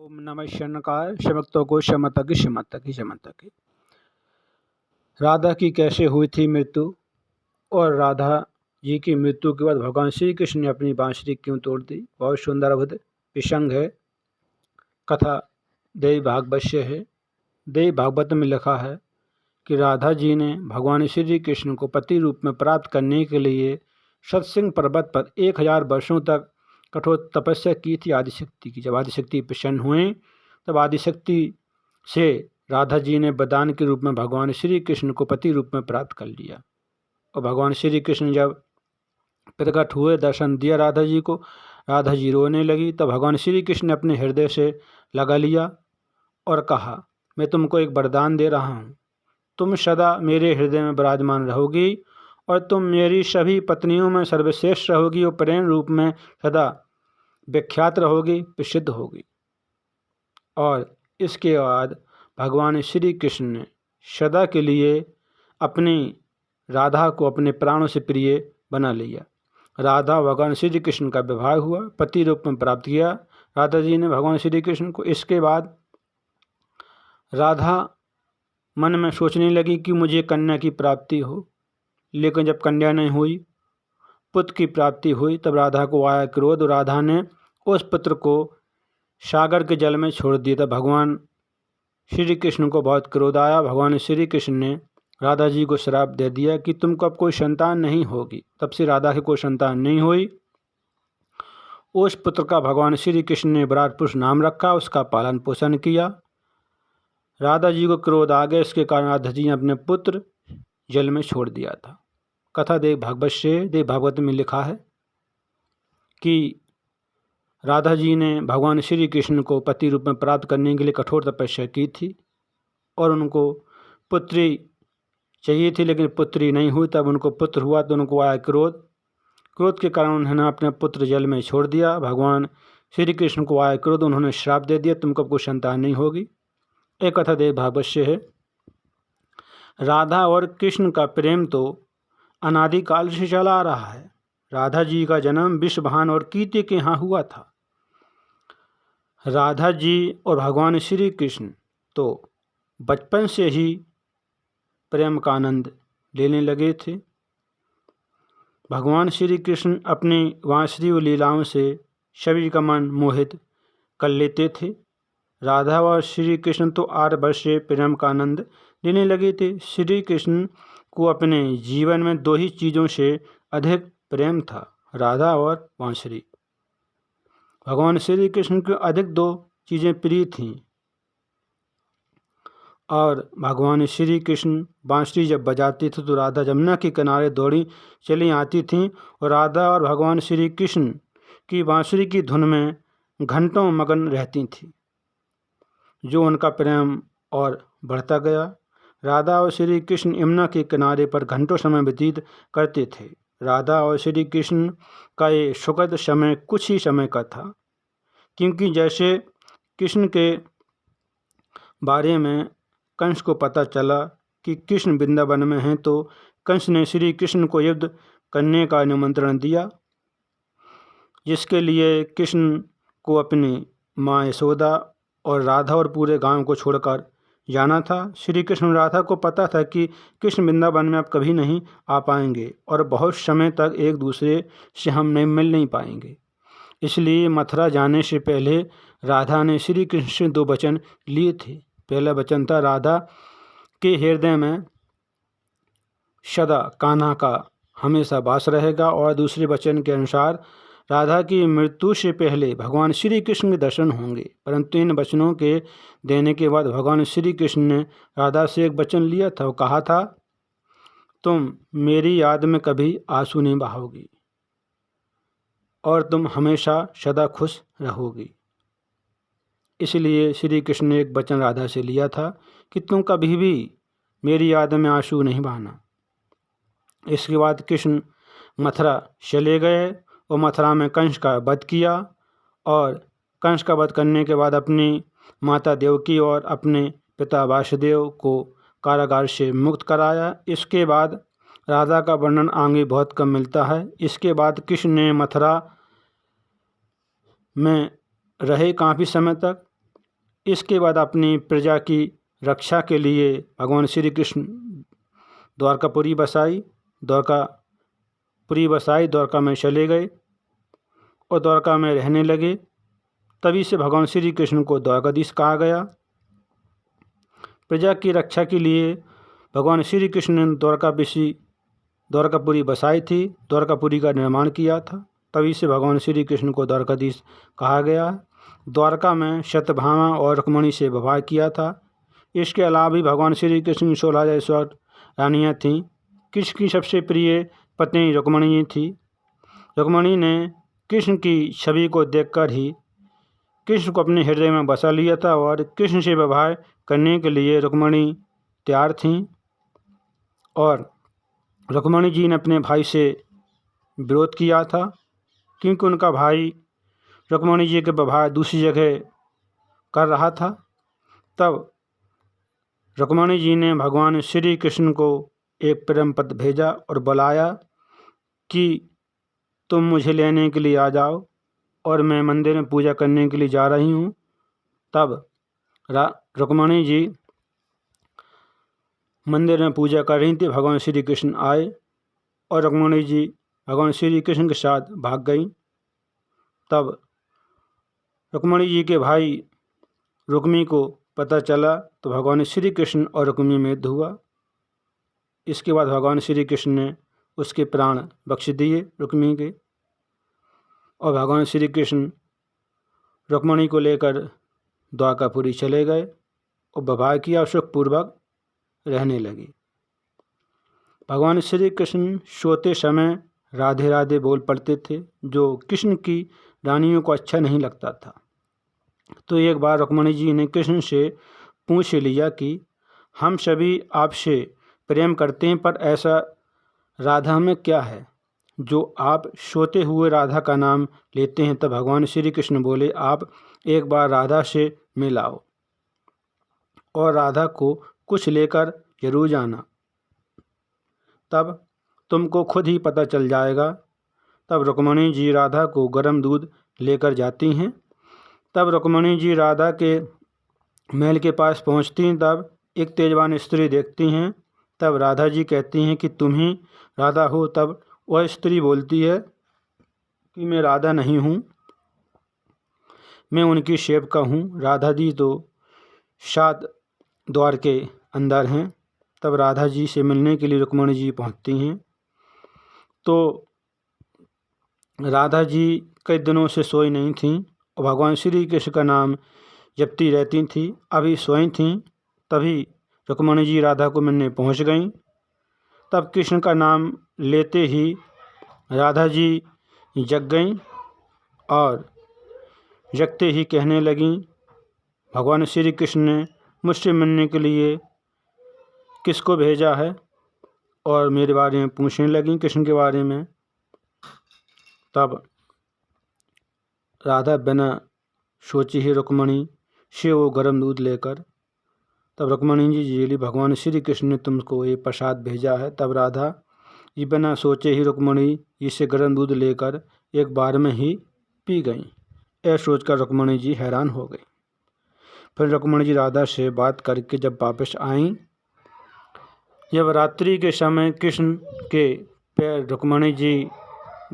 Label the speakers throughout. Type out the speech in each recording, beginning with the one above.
Speaker 1: ओम नमः शनकाय शमक्तो को शमतक शमतक शमतक। राधा की कैसे हुई थी मृत्यु और राधा जी की मृत्यु के बाद भगवान श्री कृष्ण ने अपनी बांसुरी क्यों तोड़ दी। बहुत सुंदर अवध प्रसंग है। कथा देवी भागवत है। देवी भागवत में लिखा है कि राधा जी ने भगवान श्री कृष्ण को पति रूप में प्राप्त करने के लिए सत्संग पर्वत पर 1000 वर्षों तक कठोर तपस्या की थी आदिशक्ति की। जब आदिशक्ति प्रसन्न हुए तब आदिशक्ति से राधा जी ने वरदान के रूप में भगवान श्री कृष्ण को पति रूप में प्राप्त कर लिया। और भगवान श्री कृष्ण जब प्रकट हुए, दर्शन दिया राधा जी को, राधा जी रोने लगी। तब भगवान श्री कृष्ण ने अपने हृदय से लगा लिया और कहा, मैं तुमको एक वरदान दे रहा हूँ, तुम सदा मेरे हृदय में विराजमान रहोगी और तुम मेरी सभी पत्नियों में सर्वश्रेष्ठ रहोगी और प्रेम रूप में सदा विख्यात रहोगी, प्रसिद्ध होगी। और इसके बाद भगवान श्री कृष्ण ने सदा के लिए अपनी राधा को अपने प्राणों से प्रिय बना लिया। राधा भगवान श्री कृष्ण का विवाह हुआ, पति रूप में प्राप्त किया राधा जी ने भगवान श्री कृष्ण को। इसके बाद राधा मन में सोचने लगी कि मुझे कन्या की प्राप्ति हो, लेकिन जब कन्या नहीं हुई, पुत्र की प्राप्ति हुई, तब राधा को आया क्रोध। राधा ने उस पुत्र को सागर के जल में छोड़ दिया। तब भगवान श्री कृष्ण को बहुत क्रोध आया। भगवान श्री कृष्ण ने राधा जी को श्राप दे दिया कि तुमको अब कोई संतान नहीं होगी। तब से राधा की कोई संतान नहीं हुई। उस पुत्र का भगवान श्री कृष्ण ने विराट पुरुष नाम रखा, उसका पालन पोषण किया। राधा जी को क्रोध आ गया, इसके कारण राधा जी ने अपने पुत्र जल में छोड़ दिया था। कथा देव भागवत से, देव भागवत में लिखा है कि राधा जी ने भगवान श्री कृष्ण को पति रूप में प्राप्त करने के लिए कठोर तपस्या की थी और उनको पुत्री चाहिए थी, लेकिन पुत्री नहीं हुई। तब उनको पुत्र हुआ तो उनको आया क्रोध। क्रोध के कारण उन्होंने अपना पुत्र जल में छोड़ दिया। भगवान श्री कृष्ण को आया क्रोध, उन्होंने श्राप दे दिया, तुमको कोई संतान नहीं होगी। एक कथा देव भागवत से है। राधा और कृष्ण का प्रेम तो अनादिकाल से चला आ रहा है। राधा जी का जन्म विषभान और कीते के यहाँ हुआ था। राधा जी और भगवान श्री कृष्ण तो बचपन से ही प्रेम का आनंद लेने लगे थे। भगवान श्री कृष्ण अपनी बांसुरी व लीलाओं से सभी का मन मोहित कर लेते थे। राधा और श्री कृष्ण तो 8 वर्ष से प्रेम का आनंद लेने लगे थे। श्री कृष्ण को अपने जीवन में 2 ही चीज़ों से अधिक प्रेम था, राधा और बांसुरी। भगवान श्री कृष्ण को अधिक 2 चीज़ें प्रिय थीं और भगवान श्री कृष्ण बांसुरी जब बजाते थे तो राधा जमुना के किनारे दौड़ी चली आती थीं और राधा और भगवान श्री कृष्ण की बांसुरी की धुन में घंटों मगन रहती थीं, जो उनका प्रेम और बढ़ता गया। राधा और श्री कृष्ण यमुना के किनारे पर घंटों समय व्यतीत करते थे। राधा और श्री कृष्ण का ये सुखद समय कुछ ही समय का था, क्योंकि जैसे कृष्ण के बारे में कंस को पता चला कि कृष्ण वृंदावन में हैं, तो कंस ने श्री कृष्ण को युद्ध करने का निमंत्रण दिया, जिसके लिए कृष्ण को अपनी माँ यशोदा और राधा और पूरे गांव को छोड़कर जाना था। श्री कृष्ण राधा को पता था कि कृष्ण वृंदावन में अब कभी नहीं आ पाएंगे और बहुत समय तक एक दूसरे से हम मिल नहीं पाएंगे। इसलिए मथुरा जाने से पहले राधा ने श्री कृष्ण से 2 वचन लिए थे। पहला वचन था, राधा के हृदय में सदा कान्हा का हमेशा वास रहेगा, और दूसरे वचन के अनुसार राधा की मृत्यु से पहले भगवान श्री कृष्ण के दर्शन होंगे। परंतु इन वचनों के देने के बाद भगवान श्री कृष्ण ने राधा से एक वचन लिया था। वो कहा था, तुम मेरी याद में कभी आंसू नहीं बहाओगी और तुम हमेशा सदा खुश रहोगी। इसलिए श्री कृष्ण ने एक वचन राधा से लिया था कि तुम कभी भी मेरी याद में आंसू नहीं बहाना। इसके बाद कृष्ण मथुरा चले गए और मथुरा में कंस का वध किया, और कंस का वध करने के बाद अपनी माता देवकी और अपने पिता वासुदेव को कारागार से मुक्त कराया। इसके बाद राधा का वर्णन आगे बहुत कम मिलता है। इसके बाद कृष्ण ने मथुरा में रहे काफ़ी समय तक, इसके बाद अपनी प्रजा की रक्षा के लिए भगवान श्री कृष्ण द्वारकापुरी बसाई, द्वारका में चले गए और द्वारका में रहने लगे। तभी से भगवान श्री कृष्ण को द्वारकाधीश कहा गया। प्रजा की रक्षा के लिए भगवान श्री कृष्ण ने द्वारकापुरी बसाई थी, द्वारकापुरी का निर्माण किया था। तभी से भगवान श्री कृष्ण को द्वारकाधीश कहा गया। द्वारका में सत्यभामा और रुक्मिणी से विवाह किया था। इसके अलावा भी भगवान श्री कृष्ण की 16 रानियाँ थीं। कृष्ण की सबसे प्रिय पत्नी रुक्मिणी थी। रुक्मिणी ने कृष्ण की छवि को देखकर ही कृष्ण को अपने हृदय में बसा लिया था और कृष्ण से विवाह करने के लिए रुक्मिणी तैयार थीं। और रुक्मिणी जी ने अपने भाई से विरोध किया था, क्योंकि उनका भाई रुक्मिणी जी के विवाह दूसरी जगह कर रहा था। तब रुक्मिणी जी ने भगवान श्री कृष्ण को एक प्रेम पत्र भेजा और बुलाया कि तुम मुझे लेने के लिए आ जाओ और मैं मंदिर में पूजा करने के लिए जा रही हूँ। तब रुक्मिणी जी मंदिर में पूजा कर रही थी। भगवान श्री कृष्ण आए और रुक्मिणी जी भगवान श्री कृष्ण के साथ भाग गई। तब रुक्मिणी जी के भाई रुक्मी को पता चला तो भगवान श्री कृष्ण और रुक्मी में युद्ध हुआ। इसके बाद भगवान श्री कृष्ण ने उसके प्राण बख्श दिए रुक्मी के, और भगवान श्री कृष्ण रुक्मिणी को लेकर द्वारकापुरी चले गए और विवाह किया और सुखपूर्वक रहने लगे। भगवान श्री कृष्ण सोते समय राधे राधे बोल पड़ते थे, जो कृष्ण की रानियों को अच्छा नहीं लगता था। तो एक बार रुक्मिणी जी ने कृष्ण से पूछ लिया कि हम सभी आपसे प्रेम करते हैं, पर ऐसा राधा में क्या है जो आप सोते हुए राधा का नाम लेते हैं। तब भगवान श्री कृष्ण बोले, आप एक बार राधा से मिलाओ और राधा को कुछ लेकर जरूर जाना, तब तुमको खुद ही पता चल जाएगा। तब रुक्मिणी जी राधा को गर्म दूध लेकर जाती हैं। तब रुक्मिणी जी राधा के महल के पास पहुंचती हैं। तब एक तेजवान स्त्री देखती हैं। तब राधा जी कहती हैं कि तुम ही राधा हो। तब वह स्त्री बोलती है कि मैं राधा नहीं हूँ, मैं उनकी सेवका हूँ। राधा जी तो 7 द्वार के अंदर हैं। तब राधा जी से मिलने के लिए रुक्मिणी जी पहुँचती हैं। तो राधा जी कई दिनों से सोई नहीं थीं और भगवान श्री कृष्ण का नाम जपती रहती थीं। अभी सोई थीं, तभी रुक्मिणी जी राधा को मिलने पहुँच गईं। तब कृष्ण का नाम लेते ही राधा जी जग गईं और जगते ही कहने लगीं, भगवान श्री कृष्ण ने मुझसे मिलने के लिए किसको भेजा है, और मेरे बारे में पूछने लगीं, कृष्ण के बारे में। तब राधा बिना सोचे ही रुक्मिणी से वो गर्म दूध लेकर, तब रुक्मिणी जी बोली, भगवान श्री कृष्ण ने तुमको ये प्रसाद भेजा है। तब राधा जी बिना सोचे ही रुक्मिणी इससे गर्म दूध लेकर एक बार में ही पी गईं। ऐसा सोचकर रुक्मिणी जी हैरान हो गई। फिर रुक्मिणी जी राधा से बात करके जब वापस आईं, जब रात्रि के समय कृष्ण के पैर रुक्मिणी जी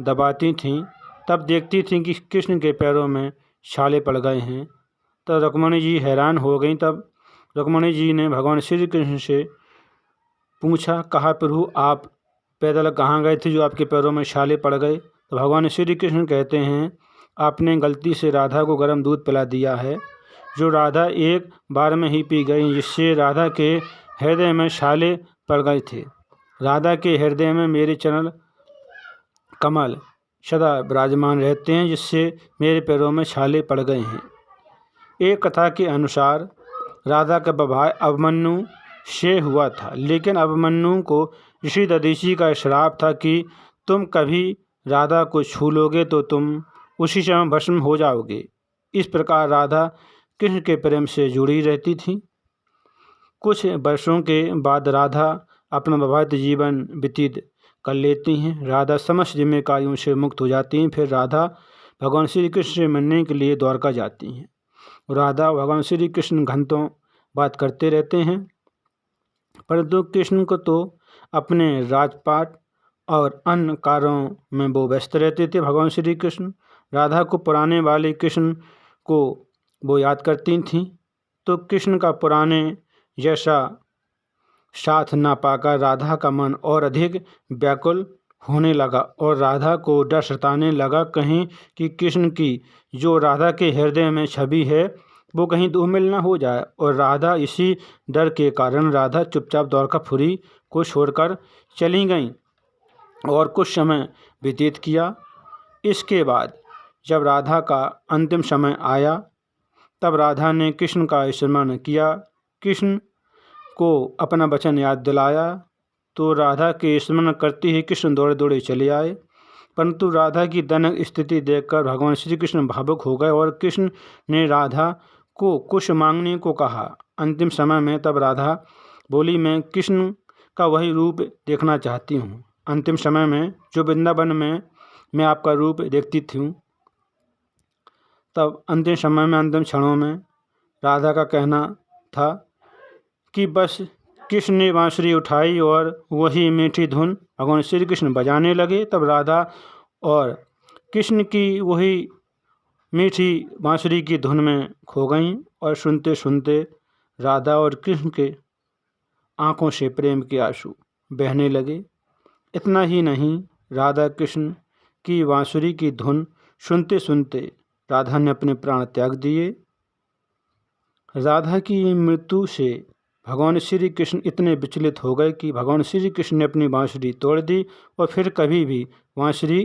Speaker 1: दबाती थीं, तब देखती थीं कि कृष्ण के पैरों में छाले पड़ गए हैं। तब रुक्मिणी जी हैरान हो गईं। तब रुक्मिणी जी ने भगवान श्री कृष्ण से पूछा, कहा प्रभु आप पैदल कहाँ गए थे जो आपके पैरों में छाले पड़ गए। तो भगवान श्री कृष्ण कहते हैं, आपने गलती से राधा को गर्म दूध पिला दिया है, जो राधा एक बार में ही पी गई, जिससे राधा के हृदय में छाले पड़ गए थे। राधा के हृदय में मेरे चरण कमल सदा विराजमान रहते हैं, जिससे मेरे पैरों में छाले पड़ गए हैं। एक कथा के अनुसार राधा का विवाह अभिमन्यु से हुआ था, लेकिन अभिमन्यु को ऋषि दधीचि का श्राप था कि तुम कभी राधा को छू लोगे तो तुम उसी समय भस्म हो जाओगे। इस प्रकार राधा कृष्ण के प्रेम से जुड़ी रहती थी। कुछ वर्षों के बाद राधा अपना वैवाहिक जीवन व्यतीत कर लेती हैं। राधा समस्त जिम्मेदारियों से मुक्त हो जाती हैं। फिर राधा भगवान श्री कृष्ण से मिलने के लिए द्वारका जाती हैं। राधा भगवान श्री कृष्ण घंटों बात करते रहते हैं, परंतु कृष्ण को तो अपने राजपाट और अन्य कार्यों में वो व्यस्त रहते थे। भगवान श्री कृष्ण राधा को पुराने वाले कृष्ण को वो याद करती थीं, तो कृष्ण का पुराने जैसा साथ ना पाकर राधा का मन और अधिक व्याकुल होने लगा और राधा को डर सताने लगा कहीं कि कृष्ण की जो राधा के हृदय में छवि है वो कहीं धूमिल न हो जाए। और राधा इसी डर के कारण राधा चुपचाप द्वारकापुरी को छोड़कर चली गईं और कुछ समय व्यतीत किया। इसके बाद जब राधा का अंतिम समय आया तब राधा ने कृष्ण का स्मरण किया, कृष्ण को अपना वचन याद दिलाया, तो राधा के स्मरण करते ही कृष्ण दौड़े दौड़े चले आए। परंतु राधा की दयनीय स्थिति देखकर भगवान श्री कृष्ण भावुक हो गए और कृष्ण ने राधा को कुछ मांगने को कहा। अंतिम समय में तब राधा बोली, मैं कृष्ण का वही रूप देखना चाहती हूँ। अंतिम समय में जो वृंदावन में मैं आपका रूप देखती थी, तब अंतिम समय में अंतिम क्षणों में राधा का कहना था कि बस कृष्ण ने बांसुरी उठाई और वही मीठी धुन भगवान श्री कृष्ण बजाने लगे। तब राधा और कृष्ण की वही मीठी बांसुरी की धुन में खो गईं और सुनते सुनते राधा और कृष्ण के आँखों से प्रेम के आंसू बहने लगे। इतना ही नहीं, राधा कृष्ण की बांसुरी की धुन सुनते सुनते राधा ने अपने प्राण त्याग दिए। राधा की मृत्यु से भगवान श्री कृष्ण इतने विचलित हो गए कि भगवान श्री कृष्ण ने अपनी बांसुरी तोड़ दी और फिर कभी भी बांसुरी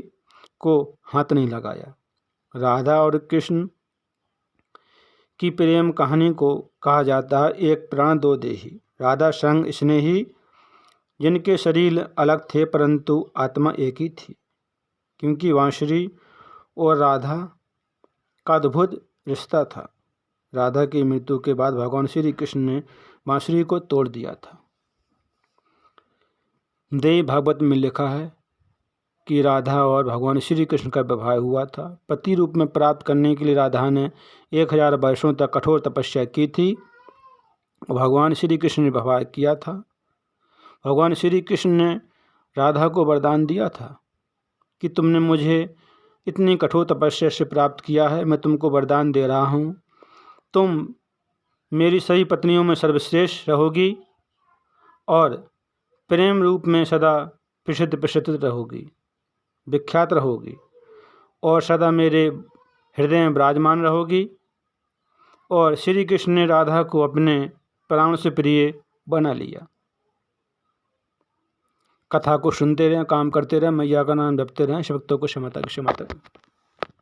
Speaker 1: को हाथ नहीं लगाया। राधा और कृष्ण की प्रेम कहानी को कहा जाता है एक प्राण दो देही। राधा संग स्नेही, जिनके शरीर अलग थे परंतु आत्मा एक ही थी, क्योंकि बांसुरी और राधा का अद्भुत रिश्ता था। राधा की मृत्यु के बाद भगवान श्री कृष्ण ने बांसुरी को तोड़ दिया था। देवी भागवत में लिखा है कि राधा और भगवान श्री कृष्ण का विवाह हुआ था। पति रूप में प्राप्त करने के लिए राधा ने 1000 वर्षों तक कठोर तपस्या की थी। भगवान श्री कृष्ण ने विवाह किया था। भगवान श्री कृष्ण ने राधा को वरदान दिया था कि तुमने मुझे इतनी कठोर तपस्या से प्राप्त किया है, मैं तुमको वरदान दे रहा हूँ, तुम मेरी सभी पत्नियों में सर्वश्रेष्ठ रहोगी और प्रेम रूप में सदा प्रसिद्ध रहोगी, विख्यात रहोगी और सदा मेरे हृदय में विराजमान रहोगी। और श्री कृष्ण ने राधा को अपने प्राण से प्रिय बना लिया। कथा को सुनते रहें, काम करते रहें, मैया का नाम जपते रहें। भक्तों को क्षमा